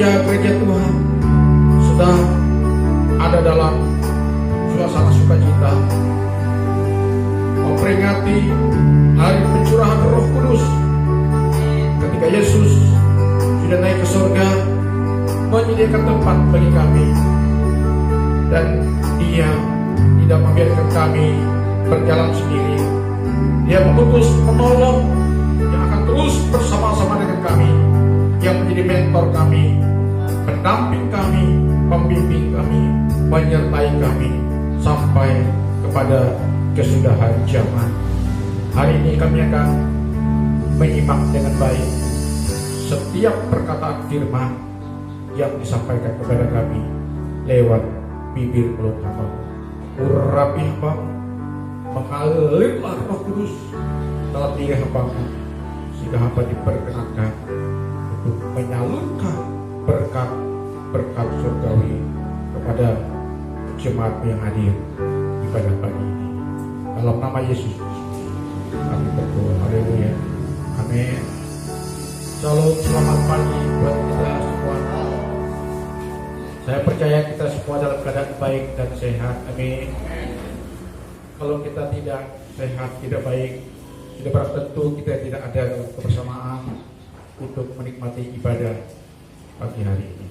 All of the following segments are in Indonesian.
saja gereja Tuhan sudah ada dalam suasana sukacita memperingati hari pencurahan Roh Kudus ketika Yesus sudah naik ke surga menyediakan tempat bagi kami, dan Dia tidak membiarkan kami berjalan sendiri. Dia mengutus penolong yang akan terus bersama-sama dengan kami, yang menjadi mentor kami, pendamping kami, pembimbing kami, menyertai kami sampai kepada kesudahan zaman. Hari ini kami akan menyimak dengan baik setiap perkataan firman yang disampaikan kepada kami lewat bibir mulut hamba. Urapi hamba, mengalirlah Roh Kudus dalam diri hamba, sehingga hamba diperkenankan untuk menyalurkan berkat-berkat surgawi kepada jemaat yang hadir di pada pagi ini. Dalam nama Yesus kami berdoa. Haleluya. Amin. Shalom, selamat pagi buat kita semua. Saya percaya kita semua dalam keadaan baik dan sehat. Amin. Kalau kita tidak sehat, tidak baik, tidak berarti tentu kita tidak ada dalam kebersamaan untuk menikmati ibadah pagi hari ini.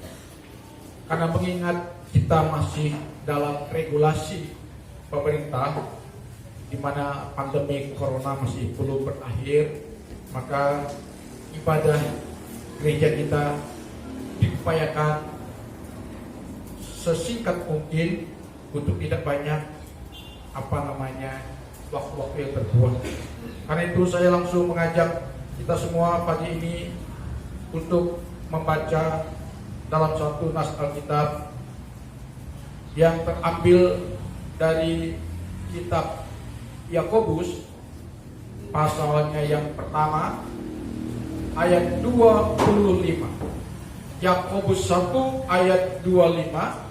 Karena mengingat kita masih dalam regulasi pemerintah, di mana pandemi corona masih belum berakhir, maka ibadah gereja kita diupayakan sesingkat mungkin untuk tidak banyak waktu-waktu yang terbuang. Karena itu saya langsung mengajak kita semua pagi ini untuk membaca dalam suatu nas Alkitab yang terambil dari kitab Yakobus pasalnya yang pertama ayat 25. Yakobus 1 ayat 25.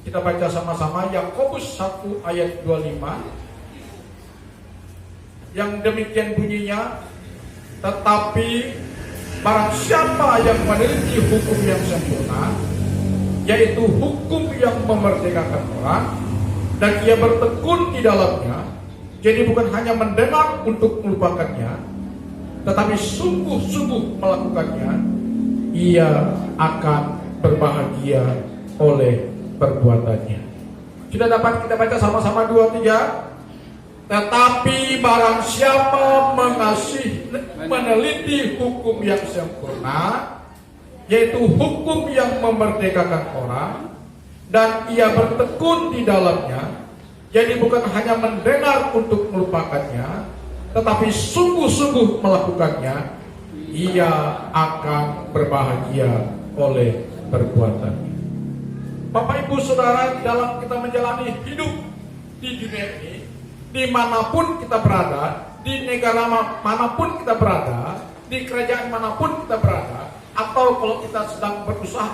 Kita baca sama-sama Yakobus 1 ayat 25. Yang demikian bunyinya, tetapi barang siapa yang meneliti hukum yang sempurna, yaitu hukum yang memerdekakan orang, dan ia bertekun di dalamnya, jadi bukan hanya mendengar untuk melupakannya, tetapi sungguh-sungguh melakukannya, ia akan berbahagia oleh perbuatannya. Sudah dapat kita baca sama-sama 2-3. Tetapi barang siapa meneliti hukum yang sempurna, yaitu hukum yang memerdekakan orang, dan ia bertekun di dalamnya, jadi bukan hanya mendengar untuk melupakannya, tetapi sungguh-sungguh melakukannya, ia akan berbahagia oleh perbuatannya. Bapak Ibu Saudara, dalam kita menjalani hidup di dunia ini, dimanapun kita berada, di negara manapun kita berada, di kerajaan manapun kita berada, atau kalau kita sedang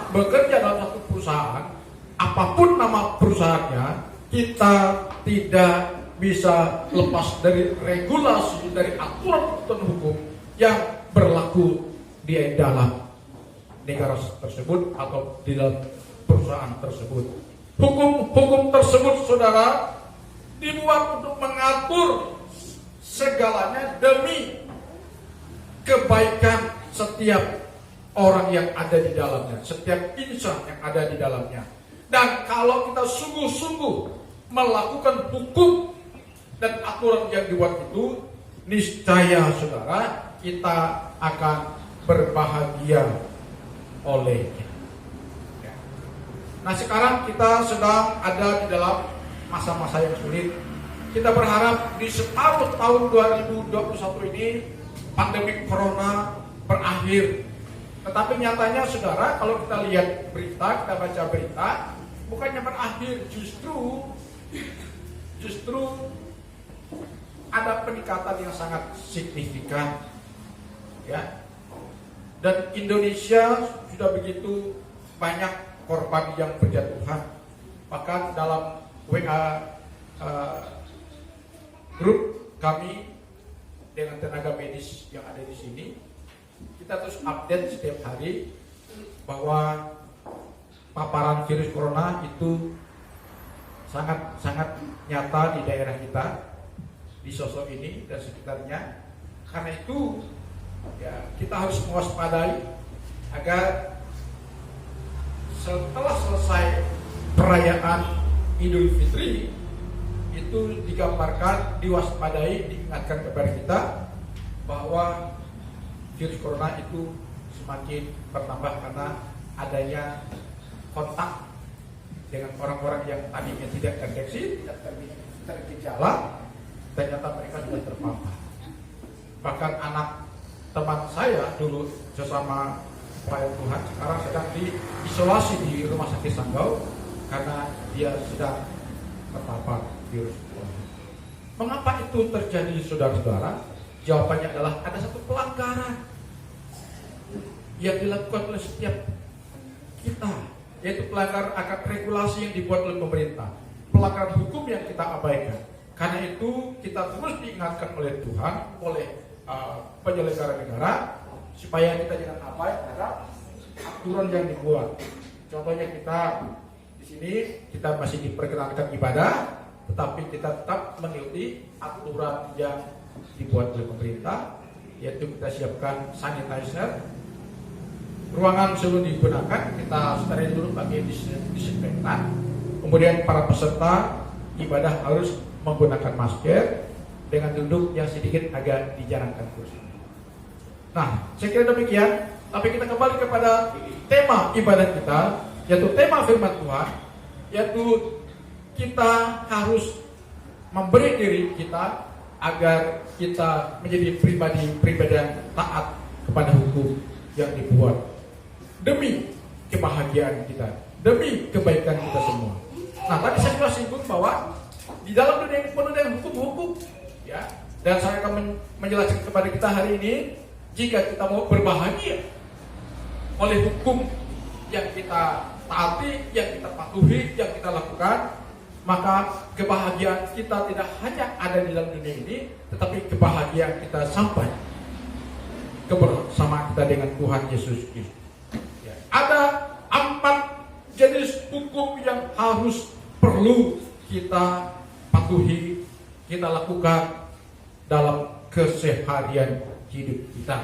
bekerja dalam satu perusahaan, apapun nama perusahaannya, kita tidak bisa lepas dari regulasi, dari aturan hukum yang berlaku di dalam negara tersebut atau di dalam perusahaan tersebut. Hukum-hukum tersebut, saudara, dibuat untuk mengatur segalanya demi kebaikan setiap orang yang ada di dalamnya, setiap insan yang ada di dalamnya. Dan kalau kita sungguh-sungguh melakukan hukum dan aturan yang dibuat itu, niscaya saudara, kita akan berbahagia olehnya. Nah, sekarang kita sedang ada di dalam masa-masa yang sulit. Kita berharap di separuh tahun 2021 ini pandemi corona berakhir. Tetapi nyatanya saudara, kalau kita lihat berita, kita baca berita, bukannya berakhir, justru ada peningkatan yang sangat signifikan, ya. Dan Indonesia sudah begitu banyak korban yang berjatuhan. Bahkan dalam WA grup kami dengan tenaga medis yang ada di sini, kita terus update setiap hari bahwa paparan virus corona itu sangat nyata di daerah kita, di sosok ini dan sekitarnya. Karena itu ya kita harus mewaspadai agar setelah selesai perayaan Idul Fitri itu digambarkan, diwaspadai, diingatkan kepada kita bahwa virus corona itu semakin bertambah karena adanya kontak dengan orang-orang yang tadinya tidak terdeteksi, tidak tergejala, ternyata mereka sudah terpapar. Bahkan anak teman saya dulu sesama pelayan Tuhan sekarang sedang diisolasi di rumah sakit Sanggau karena dia sedang terpapar virus corona. Mengapa itu terjadi, saudara-saudara? Jawabannya adalah ada satu pelanggaran yang dilakukan oleh setiap kita, yaitu pelanggaran akan regulasi yang dibuat oleh pemerintah, pelanggaran hukum yang kita abaikan. Karena itu kita terus diingatkan oleh Tuhan, oleh penyelenggara negara, supaya kita jangan abai terhadap aturan yang dibuat. Contohnya kita di sini kita masih diperkenankan ibadah, tetapi kita tetap mengikuti aturan yang dibuat oleh pemerintah, yaitu kita siapkan sanitizer. Ruangan sebelum digunakan kita steril dulu pakai disinfektan. Kemudian para peserta ibadah harus menggunakan masker dengan duduk yang sedikit agak dijarangkan kursi. Nah, saya kira demikian. Tapi kita kembali kepada tema ibadah kita, yaitu tema firman Tuhan, yaitu kita harus memberi diri kita agar kita menjadi pribadi yang taat kepada hukum yang dibuat demi kebahagiaan kita, demi kebaikan kita semua. Nah, tadi saya sudah singgung bahwa di dalam dunia ini penuh dengan hukum-hukum, ya. Dan saya akan menjelaskan kepada kita hari ini, jika kita mau berbahagia oleh hukum yang kita taati, yang kita patuhi, yang kita lakukan, maka kebahagiaan kita tidak hanya ada di dalam dunia ini, tetapi kebahagiaan kita sampai kebersamaan kita dengan Tuhan Yesus Kristus. Ada 4 jenis hukum yang harus perlu kita patuhi, kita lakukan dalam keseharian hidup kita.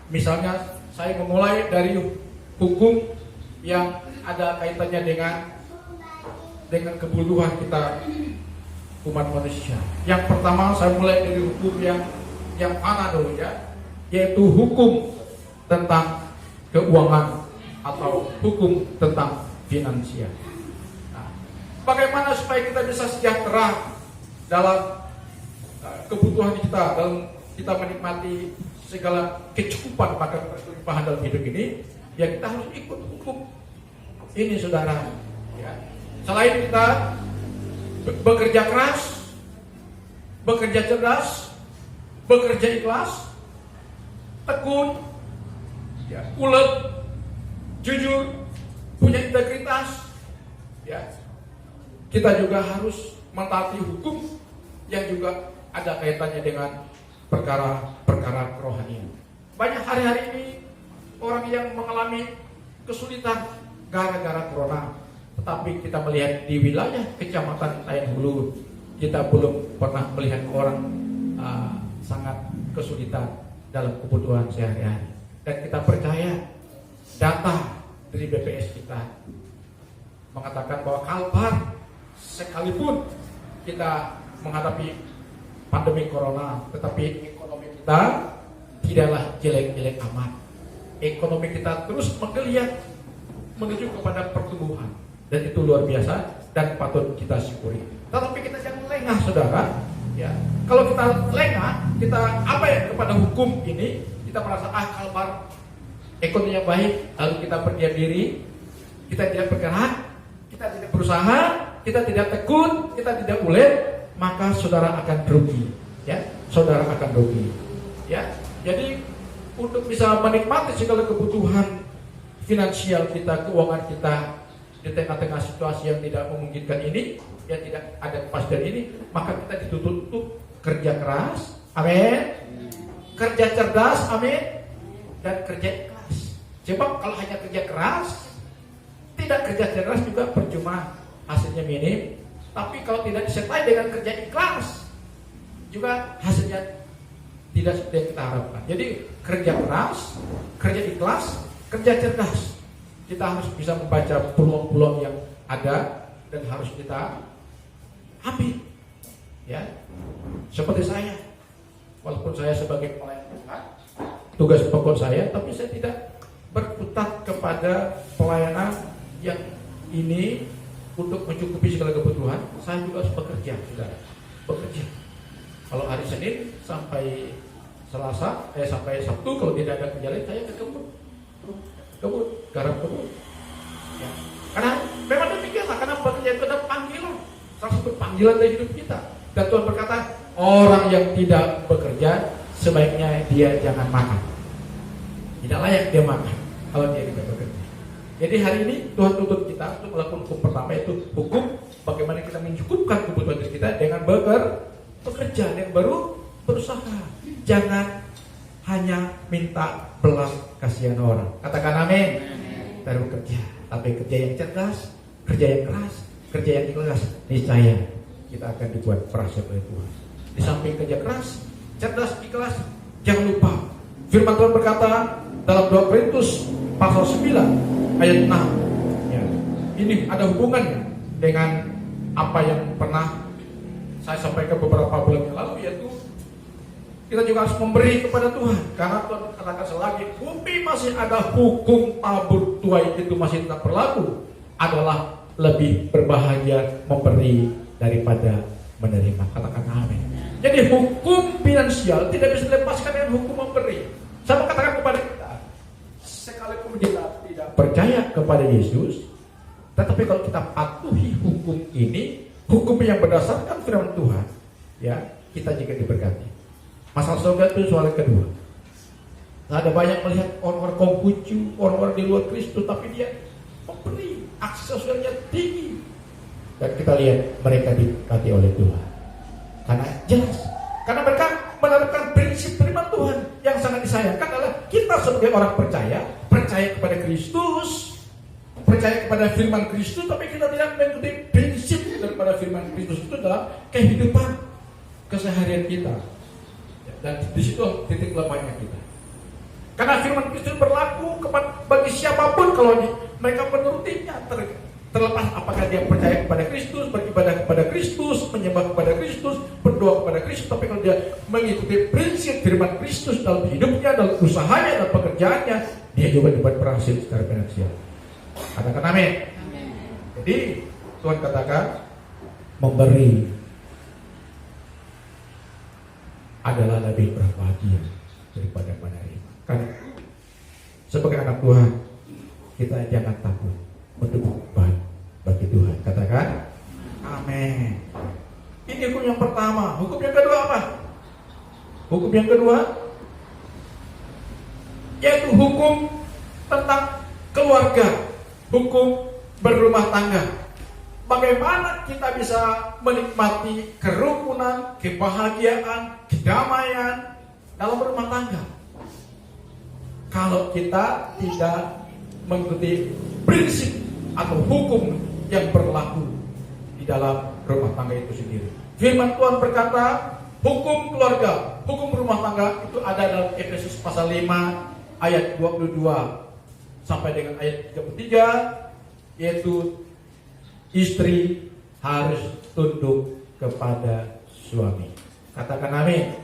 Misalnya saya memulai dari hukum yang ada kaitannya dengan kebutuhan kita umat manusia. Yang pertama saya mulai dari hukum yang mana dulu ya, yaitu hukum tentang keuangan atau hukum tentang finansial. Nah, bagaimana supaya kita bisa sejahtera dalam kebutuhan kita, dalam kita menikmati segala kecukupan bahkan berlimpahan dalam hidup ini, ya kita harus ikut hukum ini, saudara. Ya. Selain kita bekerja keras, bekerja cerdas, bekerja ikhlas, tekun, ya, ulet, jujur, punya integritas, ya, kita juga harus mentaati hukum yang juga ada kaitannya dengan perkara-perkara kerohanian. Banyak hari-hari ini orang yang mengalami kesulitan gara-gara corona, tetapi kita melihat di wilayah Kecamatan Tayan Hulu, kita belum pernah melihat orang sangat kesulitan dalam kebutuhan sehari-hari. Dan kita percaya data dari BPS kita mengatakan bahwa Kalbar, sekalipun kita menghadapi pandemi corona, tetapi ekonomi kita tidaklah jelek-jelek amat. Ekonomi kita terus menggeliat menuju kepada pertumbuhan, dan itu luar biasa dan patut kita syukuri. Tetapi kita jangan lengah, saudara. Ya, kalau kita lengah, kita abai kepada hukum ini, kita merasa Kalbar ekonominya baik, lalu kita berdiam diri, kita tidak bergerak, kita tidak berusaha, kita tidak tekun, kita tidak ulet, maka saudara akan rugi, ya, saudara akan rugi, ya. Jadi untuk bisa menikmati segala kebutuhan finansial kita, keuangan kita di tengah-tengah situasi yang tidak memungkinkan ini, yang tidak ada kepastian ini, maka kita dituntut untuk kerja keras, amin, kerja cerdas, amin, dan kerja ikhlas. Sebab kalau hanya kerja keras, tidak kerja keras juga percuma, hasilnya minim. Tapi kalau tidak disertai dengan kerja ikhlas, juga hasilnya tidak seperti yang kita harapkan. Jadi kerja keras, kerja ikhlas, kerja cerdas. Kita harus bisa membaca peluang-peluang yang ada dan harus kita ambil. Ya, seperti saya, walaupun saya sebagai pelayan Tuhan, tugas pokok saya, tapi saya tidak berkutat kepada pelayanan yang ini untuk mencukupi segala kebutuhan. Saya juga harus bekerja, saudara, bekerja. Kalau hari Senin sampai Selasa, sampai Sabtu, kalau tidak ada kerja lain, saya ke kebun, garap kebun. Ya. Karena memang demikianlah, karena bekerja itu ada panggilan, salah satu panggilan dari hidup kita. Dan Tuhan berkata, orang yang tidak bekerja sebaiknya dia jangan makan. Tidak layak dia makan kalau dia tidak bekerja. Jadi hari ini Tuhan tuntut kita untuk melakukan hukum pertama, itu hukum bagaimana kita mencukupkan kebutuhan diri kita dengan bekerja, dan baru berusaha. Jangan hanya minta belas kasihan orang. Katakan amin. Kita bekerja, tapi kerja yang cerdas, kerja yang keras, kerja yang ikhlas, niscaya kita akan dibuat prasaja oleh Tuhan. Di samping kerja keras, cerdas, ikhlas, jangan lupa firman Tuhan berkata dalam 2 Korintus pasal 9 ayat 6. Ya, ini ada hubungannya dengan apa yang pernah saya sampaikan beberapa bulan yang lalu, yaitu kita juga harus memberi kepada Tuhan. Karena Tuhan katakan selagi bumi masih ada hukum tabur tuai itu masih tetap berlaku, adalah lebih berbahagia memberi daripada menerima. Katakan amin. Jadi hukum finansial tidak bisa dilepaskan dengan hukum memberi. Saya mau katakan kepada kita, sekalipun kita tidak percaya kepada Yesus, tetapi kalau kita patuhi hukum ini, hukum yang berdasarkan firman Tuhan, ya, kita juga diberkati. Masalah surga itu soal kedua. Ada banyak melihat orang-orang Konghucu, orang-orang di luar Kristus, tapi dia memberi, akses sosialnya tinggi. Dan kita lihat mereka diberkati oleh Tuhan. Karena jelas, karena mereka menerapkan prinsip firman Tuhan. Yang sangat disayangkan adalah kita sebagai orang percaya kepada Kristus, percaya kepada firman Kristus, tapi kita tidak mengikuti prinsip daripada firman Kristus itu dalam kehidupan keseharian kita. Dan di situ titik lemahnya kita. Karena firman Kristus berlaku bagi siapapun kalau mereka menurutinya, terlepas apakah dia percaya kepada Kristus, beribadah kepada Kristus, menyembah kepada Kristus, berdoa kepada Kristus. Tapi kalau dia mengikuti prinsip firman Kristus dalam hidupnya, dalam usahanya, dalam pekerjaannya, dia juga dapat berhasil secara finansial. Katakan amin. Jadi Tuhan katakan memberi adalah lebih berbahagia daripada menerima. Karena sebagai anak Tuhan, kita jangan takut untuk baik bagi Tuhan. Katakan amin. Ini hukum yang pertama. Hukum yang kedua apa? Hukum yang kedua yaitu hukum tentang keluarga, hukum berumah tangga. Bagaimana kita bisa menikmati kerukunan, kebahagiaan, kedamaian dalam rumah tangga kalau kita tidak mengikuti prinsip atau hukum yang berlaku di dalam rumah tangga itu sendiri. Firman Tuhan berkata, hukum keluarga, hukum rumah tangga itu ada dalam Efesus pasal 5 ayat 22 sampai dengan ayat 33, yaitu istri harus tunduk kepada suami. Katakan amin.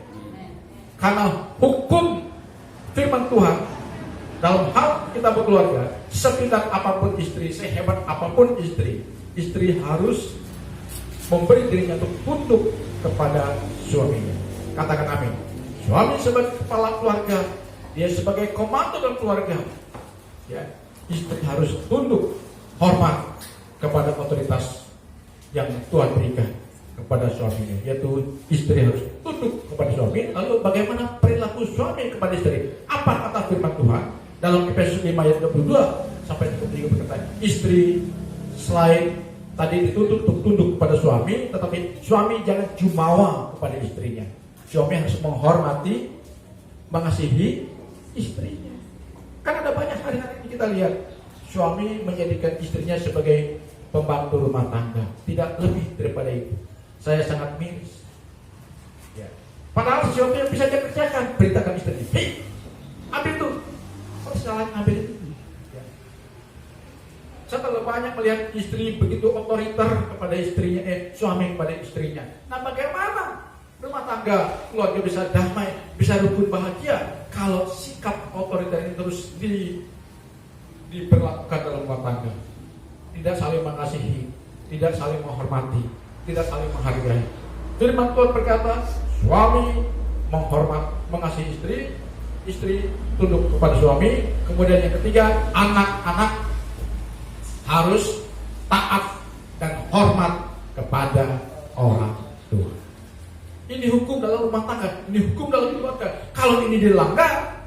Karena hukum firman Tuhan dalam hal kita berkeluarga, sepintar apapun istri, sehebat apapun istri, istri harus memberi dirinya untuk tunduk kepada suaminya. Katakan amin. Suami sebagai kepala keluarga, dia sebagai komando dalam keluarga, ya, istri harus tunduk, hormat kepada otoritas yang Tuhan berikan kepada suaminya, yaitu istri harus tunduk kepada suami. Lalu bagaimana perilaku suami kepada istri? Apa kata firman Tuhan dalam Efesus 5 ayat 22 sampai 23 berkata, istri selain tadi dituntut untuk tunduk kepada suami, tetapi suami jangan jumawa kepada istrinya. Suami harus menghormati, mengasihi istrinya. Kan ada banyak hari-hari ini kita lihat suami menjadikan istrinya sebagai pembantu rumah tangga, tidak lebih daripada itu. Saya sangat miris. Ya. Padahal sesuatu yang bisa dia kerjakan, beritakan istrinya, hei, ambil itu. Kok salah ambil itu? Ya. Saya terlalu banyak melihat istri begitu otoriter kepada istrinya, suami kepada istrinya. Nah, bagaimana rumah tangga keluarga bisa damai, bisa rukun bahagia kalau sikap otoriter ini terus diberlakukan dalam rumah tangga? Tidak saling mengasihi, tidak saling menghormati, tidak saling menghargai. Firman Tuhan berkata, suami menghormat, mengasihi istri, istri tunduk kepada suami. Kemudian yang ketiga, anak-anak harus taat dan hormat kepada orang tua. Ini hukum dalam rumah tangga, ini hukum dalam keluarga. Kalau ini dilanggar,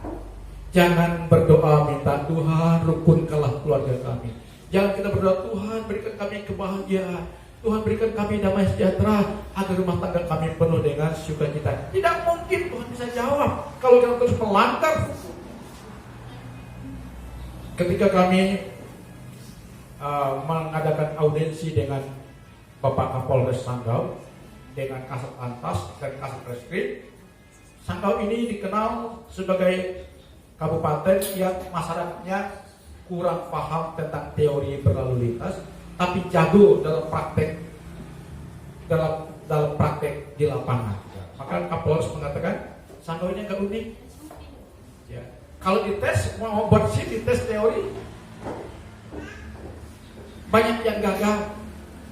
jangan berdoa minta Tuhan rukunkanlah keluarga kami. Jangan kita berdoa, Tuhan berikan kami kebahagiaan, Tuhan berikan kami damai sejahtera agar rumah tangga kami penuh dengan sukacita. Tidak mungkin Tuhan bisa jawab kalau kita terus melanggar hukum. Ketika kami mengadakan audiensi dengan Bapak Kapolres Sanggau, dengan Kasat Lantas dan Kasat Reskrim, Sanggau ini dikenal sebagai kabupaten yang masyarakatnya kurang paham tentang teori berlalu lintas, tapi jago dalam praktek di lapangan. Maka Kapolres mengatakan Sanggau ini agak unik. Ya. Kalau dites mau buat SIM, dites teori banyak yang gagal,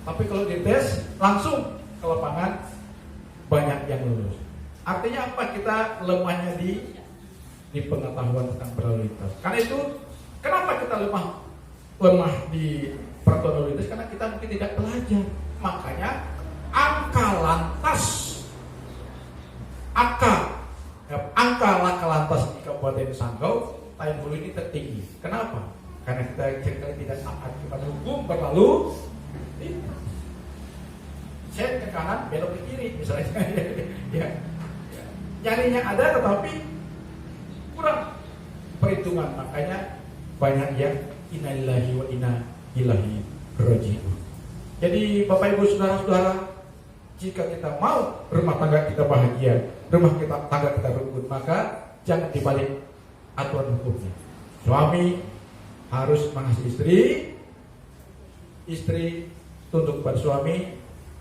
tapi kalau dites langsung ke lapangan banyak yang lulus. Artinya apa? Kita lemahnya di pengetahuan tentang berlalu lintas. Karena itu, kenapa kita lemah di peraturan lalu lintas? Karena kita mungkin tidak belajar. Makanya angka laka lantas di Kabupaten Sanggau tahun dulu ini tertinggi. Kenapa? Karena kita seringkali tidak taat kepada hukum berlalu lintas. Saya ke kanan, belok ke kiri misalnya. Ya. Nyarinya ada tetapi kurang perhitungan. Makanya banyak yang inna lillahi wa inna ilaihi raji'un. Jadi Bapak Ibu Saudara-saudara, jika kita mau rumah tangga kita bahagia, rumah tangga kita rukun, maka jangan dibalik aturan hukumnya. Suami harus mengasihi istri, istri tunduk pada suami,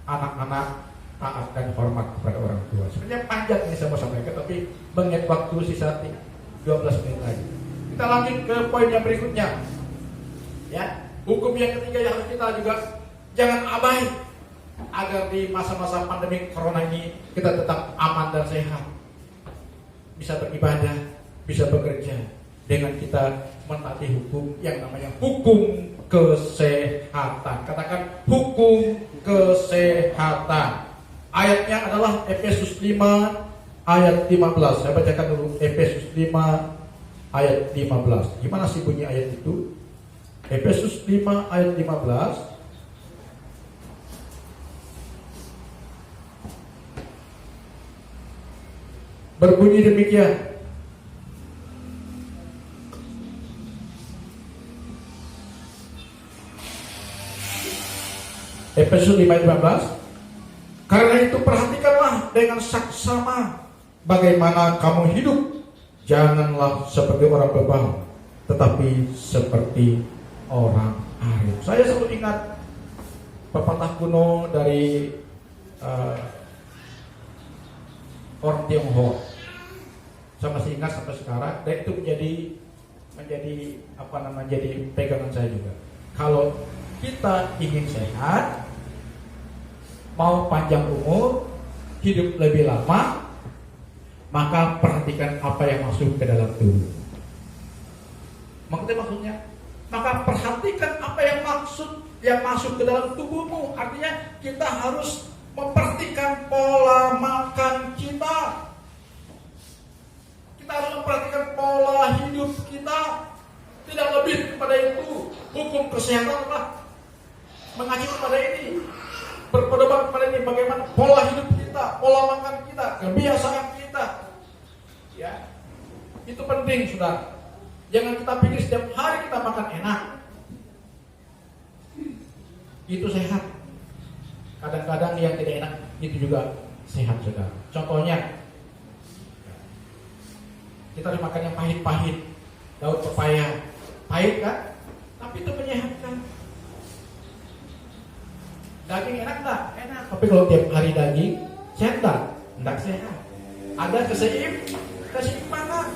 anak-anak taat dan hormat kepada orang tua. Sebenarnya panjang ini saya mau sampaikan, tapi mengingat waktu sisa 12 menit lagi. Kita lanjut ke poin yang berikutnya. Ya, hukum yang ketiga yang harus kita juga jangan abai agar di masa-masa pandemi corona ini kita tetap aman dan sehat, bisa beribadah, bisa bekerja dengan kita mentaati hukum yang namanya hukum kesehatan. Katakan hukum kesehatan. Ayatnya adalah Efesus 5 ayat 15. Saya bacakan dulu Efesus 5 ayat 15. Gimana sih bunyi ayat itu? Efesus 5 ayat 15. Berbunyi demikian. Efesus 5 ayat 15. Karena itu perhatikanlah dengan saksama bagaimana kamu hidup. Janganlah seperti orang bebal, tetapi seperti orang arif. Saya selalu ingat pepatah kuno dari orang Tionghoa. Saya masih ingat sampai sekarang, dan itu menjadi pegangan saya juga. Kalau kita ingin sehat, mau panjang umur, hidup lebih lama, maka perhatikan apa yang masuk ke dalam tubuh. Maksudnya, maka perhatikan apa yang masuk ke dalam tubuhmu. Artinya kita harus memperhatikan pola makan kita. Kita harus memperhatikan pola hidup kita. Tidak lebih kepada itu. Hukum kesehatan adalah mengacu kepada ini, berpedoman kepada ini, bagaimana pola hidup kita, pola makan kita, kebiasaan kita. Ya, itu penting, saudara. Jangan kita pikir setiap hari kita makan enak. Itu sehat. Kadang-kadang yang tidak enak itu juga sehat, saudara. Contohnya, kita harus makan yang pahit-pahit. Daun pepaya, pahit kan? Tapi itu menyehatkan. Daging enak tak? Enak. Tapi kalau tiap hari daging, sehat tak? Tidak sehat. Ada keseimbangan.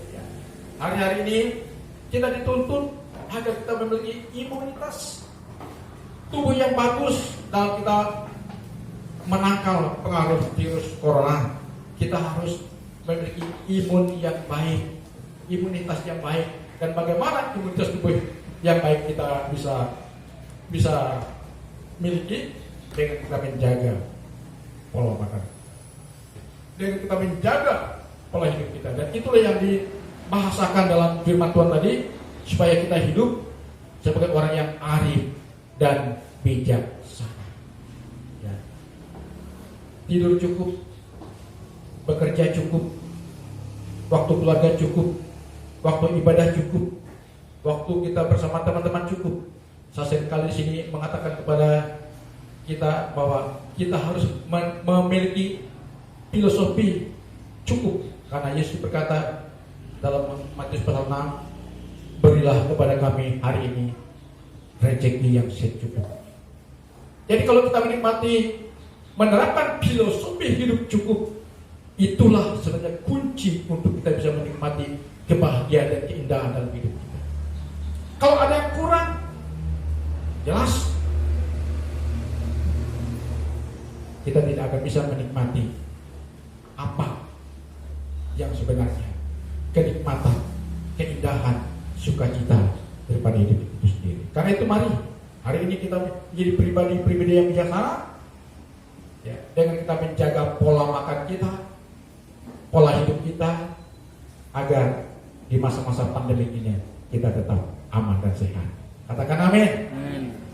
Ya. Hari-hari ini kita dituntut agar kita memiliki imunitas tubuh yang bagus dalam kita menangkal pengaruh virus corona. Kita harus memiliki imun yang baik, imunitas yang baik. Dan bagaimana imunitas tubuh yang baik kita bisa miliki? Dengan kita menjaga pola makan, dengan kita menjaga pola hidup kita. Dan itulah yang dibahasakan dalam firman Tuhan tadi, supaya kita hidup sebagai orang yang arif dan bijaksana. Ya. Tidur cukup, bekerja cukup, waktu keluarga cukup, waktu ibadah cukup, waktu kita bersama teman-teman cukup. Saya seringkali di sini mengatakan kepada kita bahwa kita harus memiliki filosofi cukup, karena Yesus berkata dalam Matius pasal 6, berilah kepada kami hari ini rezeki yang secukup. Jadi kalau kita menikmati, menerapkan filosofi hidup cukup, itulah sebenarnya kunci untuk kita bisa menikmati kebahagiaan dan keindahan dalam hidup kita. Kalau ada yang kurang, jelas kita tidak akan bisa menikmati apa yang sebenarnya kenikmatan, keindahan, sukacita daripada hidup itu sendiri. Karena itu mari hari ini kita menjadi pribadi-pribadi yang bijaksana, ya, dengan kita menjaga pola makan kita, pola hidup kita, agar di masa-masa pandemi ini kita tetap aman dan sehat. Katakan amin.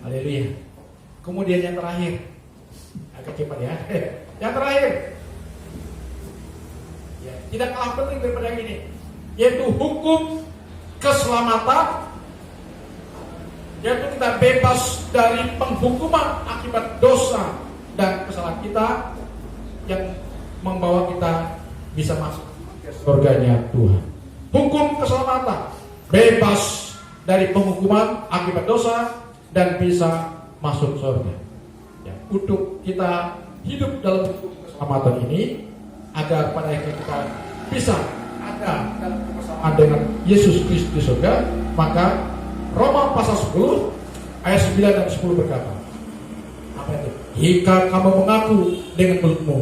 Haleluya. Kemudian yang terakhir, agak cepat ya. Yang terakhir, ya, tidak kalah penting daripada yang ini, yaitu hukum keselamatan, yaitu kita bebas dari penghukuman akibat dosa dan kesalahan kita yang membawa kita bisa masuk ke surganya Tuhan. Hukum keselamatan, bebas dari penghukuman akibat dosa dan bisa masuk surga. Ya, untuk kita hidup dalam hukum keselamatan ini, agar pada akhirnya kita bisa ada dalam kebersamaan dengan Yesus Kristus di surga, maka Roma pasal 10 ayat 9 dan 10 berkata, apa itu? Jika kamu mengaku dengan mulutmu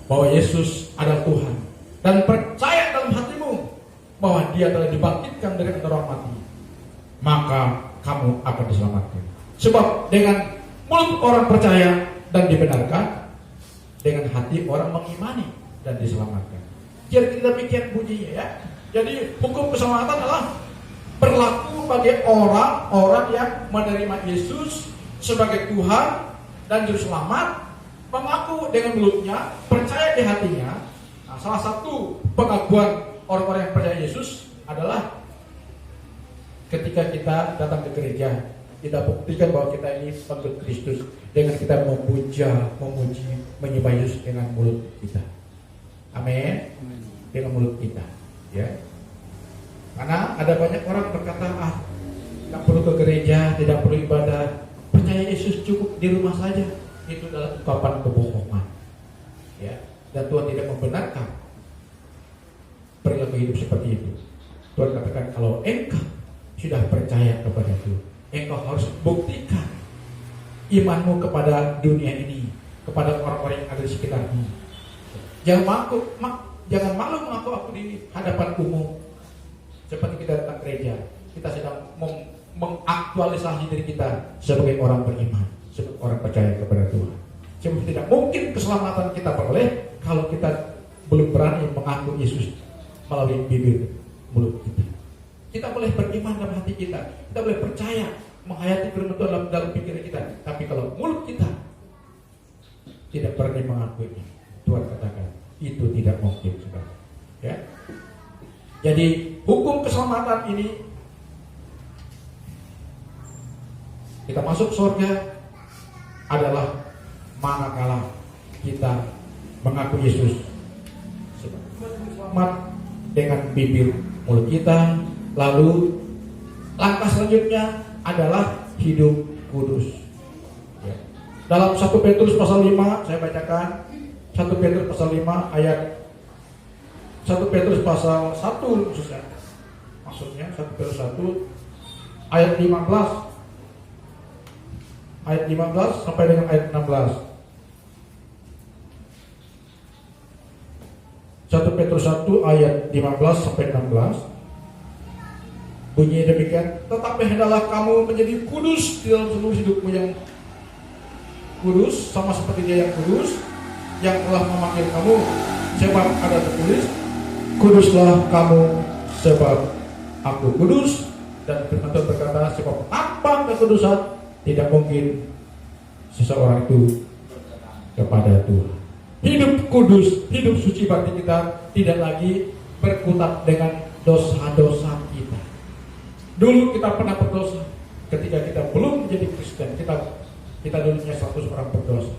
bahwa Yesus adalah Tuhan dan percaya dalam hatimu bahwa Dia telah dibangkitkan dari antara orang mati, maka kamu akan diselamatkan. Sebab dengan mulut orang percaya dan dibenarkan, dengan hati orang mengimani dan diselamatkan. Jadi kita pikir bunyinya ya. Jadi hukum keselamatan adalah berlaku bagi orang-orang yang menerima Yesus sebagai Tuhan dan Juru Selamat, mengaku dengan mulutnya, percaya di hatinya. Nah, salah satu pengakuan orang-orang yang percaya Yesus adalah ketika kita datang ke gereja, kita buktikan bahwa kita ini pengikut Kristus dengan kita memuji, menyembah Yesus dengan mulut kita. Amin. Dengan mulut kita, ya. Karena ada banyak orang berkata, tidak perlu ke gereja, tidak perlu ibadah, percaya Yesus cukup di rumah saja. Itu adalah ungkapan kebohongan, ya. Dan Tuhan tidak membenarkan perilaku hidup seperti itu. Tuhan katakan, kalau engkau sudah percaya kepada Tuhan, engkau harus buktikan imanmu kepada dunia ini, kepada orang-orang yang ada di sekitarmu. Jangan malu mengaku aku di hadapan umum. Seperti kita datang gereja, kita sedang mengaktualisasi diri kita sebagai orang beriman, sebagai orang percaya kepada Tuhan. Sebab tidak mungkin keselamatan kita peroleh kalau kita belum berani mengaku Yesus melalui bibir mulut kita. Kita boleh beriman dalam hati kita, kita boleh percaya, menghayati firman Tuhan dalam pikiran kita. Tapi kalau mulut kita tidak berani mengakuinya, Tuhan katakan itu tidak mungkin, saudara. Ya. Jadi hukum keselamatan ini, kita masuk surga adalah manakala kita mengaku Yesus sebagai selamat dengan bibir mulut kita. Lalu langkah selanjutnya adalah hidup kudus. Dalam 1 Petrus pasal 5, saya bacakan 1 Petrus pasal 5 ayat 1 Petrus pasal 1 khususnya. Maksudnya 1 Petrus 1 ayat 15. Ayat 15 sampai dengan ayat 16. 1 Petrus 1 ayat 15 sampai 16. Bunyi demikian, tetapi hendaklah kamu menjadi kudus di dalam seluruh hidupmu yang kudus, sama seperti Dia yang kudus, yang telah memanggil kamu. Sebab ada tertulis, kuduslah kamu sebab aku kudus. Dan firman Tuhan berkata, sebab tanpa kekudusan tidak mungkin seseorang itu kepada Tuhan. Hidup kudus, hidup suci berarti kita tidak lagi berkutat dengan dosa-dosa kita. Dulu kita pernah berdosa ketika kita belum menjadi Kristen. Kita dulunya 100 orang berdosa.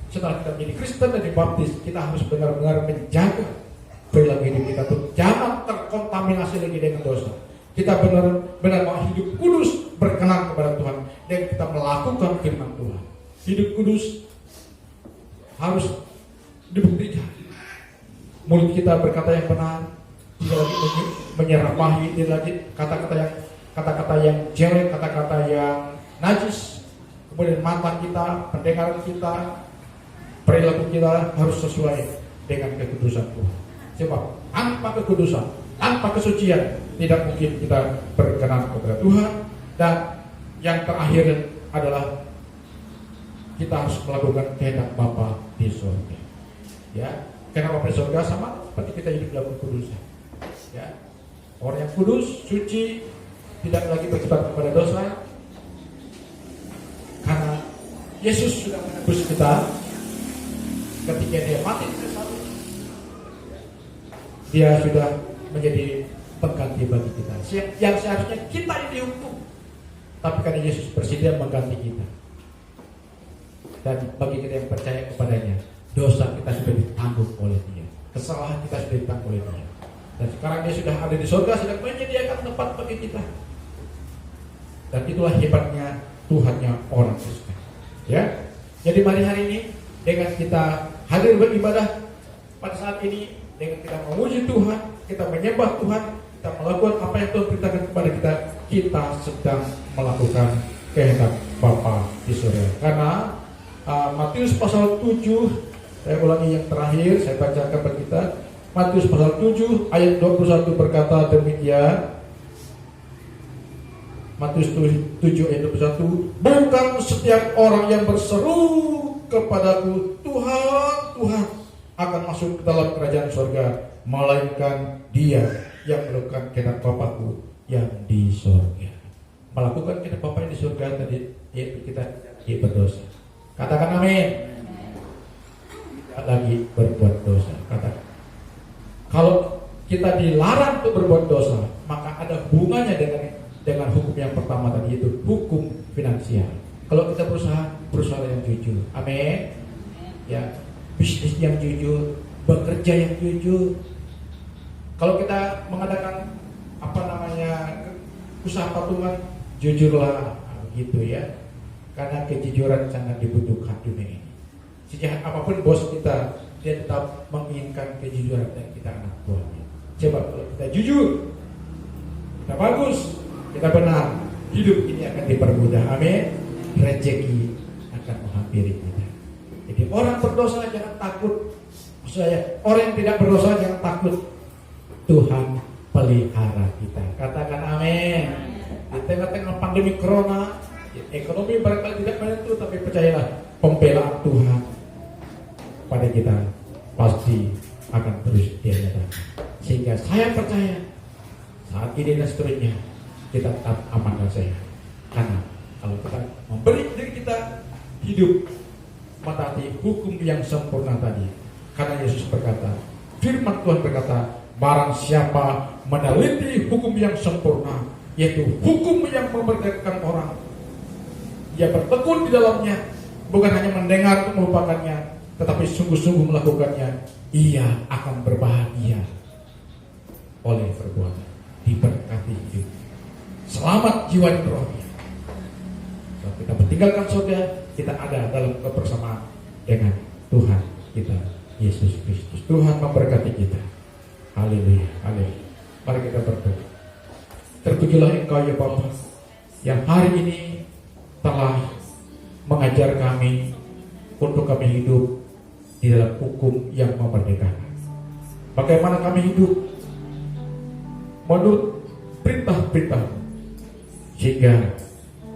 Setelah kita menjadi Kristen dan dibaptis, kita harus benar-benar menjaga perilaku hidup kita untuk jangan terkontaminasi lagi dengan dosa. Kita benar-benar mau hidup kudus, berkenan kepada Tuhan, dan kita melakukan firman Tuhan. Hidup kudus harus dibuktikan. Mulut kita berkata yang benar, tidak lagi menyeramahi, tidak lagi kata-kata yang jelek, kata-kata yang najis. Kemudian mata kita, pendengaran kita, perilaku kita harus sesuai dengan kekudusan Tuhan. Sebab tanpa kekudusan, tanpa kesucian, tidak mungkin kita berkenan kepada Tuhan. Dan yang terakhir adalah kita harus melakukan kehendak Bapa di surga. Ya, kehendak Bapa di surga sama seperti kita hidup dalam kekudusan. Ya, orang yang kudus, suci, tidak lagi berkutat kepada dosa. Karena Yesus sudah menebus kita ketika Dia mati di salib. Dia sudah menjadi pengganti bagi kita. Yang seharusnya kita yang dihukum, tapi karena Yesus bersedia mengganti kita. Dan bagi kita yang percaya kepadanya, dosa kita sudah ditanggung oleh Dia, kesalahan kita sudah ditanggung oleh Dia. Dan sekarang Dia sudah ada di surga, sedang menyediakan tempat bagi kita. Dan itulah hebatnya Tuhannya orang Kristen. Ya, jadi mari hari ini dengan kita hadir beribadah pada saat ini, dengan kita memuji Tuhan, kita menyembah Tuhan, kita melakukan apa yang Tuhan perintahkan kepada kita, kita sedang melakukan kehendak Bapa di surga. Karena Matius pasal 7, saya ulangi yang terakhir, saya bacakan bagi kita. Matius pasal 7 ayat 21 berkata demikian. Matius 7 ayat 21, bukan setiap orang yang berseru kepadaku Tuhan, Tuhan akan masuk ke dalam kerajaan surga, melainkan dia yang melakukan kehendak Bapa-Ku yang di surga. Melakukan kehendak Bapa yang di surga tadi, yaitu kita berdosa. Katakan amin. Tidak lagi berbuat dosa. Katakan. Kalau kita dilarang untuk berbuat dosa, maka ada hubungannya dengan hukum yang pertama tadi, itu hukum finansial. Kalau kita berusaha yang jujur, amin. Ya, bisnis yang jujur, bekerja yang jujur. Kalau kita mengadakan usaha patungan, jujurlah, gitu ya. Karena kejujuran sangat dibutuhkan dunia ini. Sejahat apapun bos kita, dia tetap menginginkan kejujuran dan kita anak buahnya. Coba kalau kita jujur, kita bagus, kita benar, hidup ini akan dipermudah, amin. Rezeki akan menghampiri kita. Jadi orang berdosa jangan takut. Maksud saya, orang yang tidak berdosa jangan takut. Tuhan pelihara kita. Katakan amin. Di tengah-tengah pandemi corona, ekonomi barangkali tidak menentu, tapi percayalah, pembelaan Tuhan pada kita pasti akan terus diadakan. Sehingga saya percaya saat ini dan seterusnya kita tetap aman dan sehat. Karena kalau kita memberi diri kita hidup mentaati hukum yang sempurna tadi. Karena Yesus berkata, firman Tuhan berkata, barang siapa meneliti hukum yang sempurna, yaitu hukum yang memerdekakan orang. Ia bertekun di dalamnya, bukan hanya mendengar untuk melupakannya, tetapi sungguh-sungguh melakukannya. Ia akan berbahagia oleh perbuatan, diberkati hidup, selamat jiwa dan rohnya. Kalau kita meninggalkan surga, kita ada dalam kebersamaan dengan Tuhan kita Yesus Kristus. Tuhan memberkati kita. Haleluya, haleluya. Mari kita berdoa. Terpujilah Engkau ya Bapa, yang hari ini telah mengajar kami untuk kami hidup di dalam hukum yang memerdekakan. Bagaimana kami hidup menurut perintah-perintah, sehingga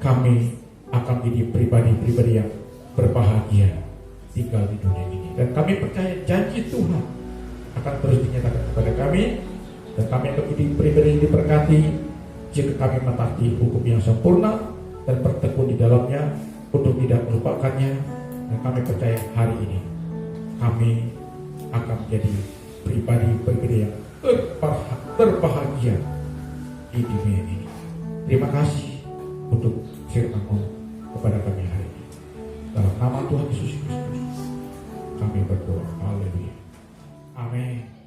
kami akan menjadi pribadi-pribadi yang berbahagia tinggal di dunia ini. Dan kami percaya janji Tuhan akan terus dinyatakan kepada kami, dan kami akan menjadi pribadi yang diberkati jika kami mentaati hukum yang sempurna dan bertekun di dalamnya untuk tidak melupakannya. Dan kami percaya hari ini kami akan menjadi pribadi-pribadi yang terbahagia di dunia ini. Terima kasih untuk firman-Mu kepada kami hari ini. Dalam nama Tuhan Yesus Kristus kami berdoa. Haleluya. Amin.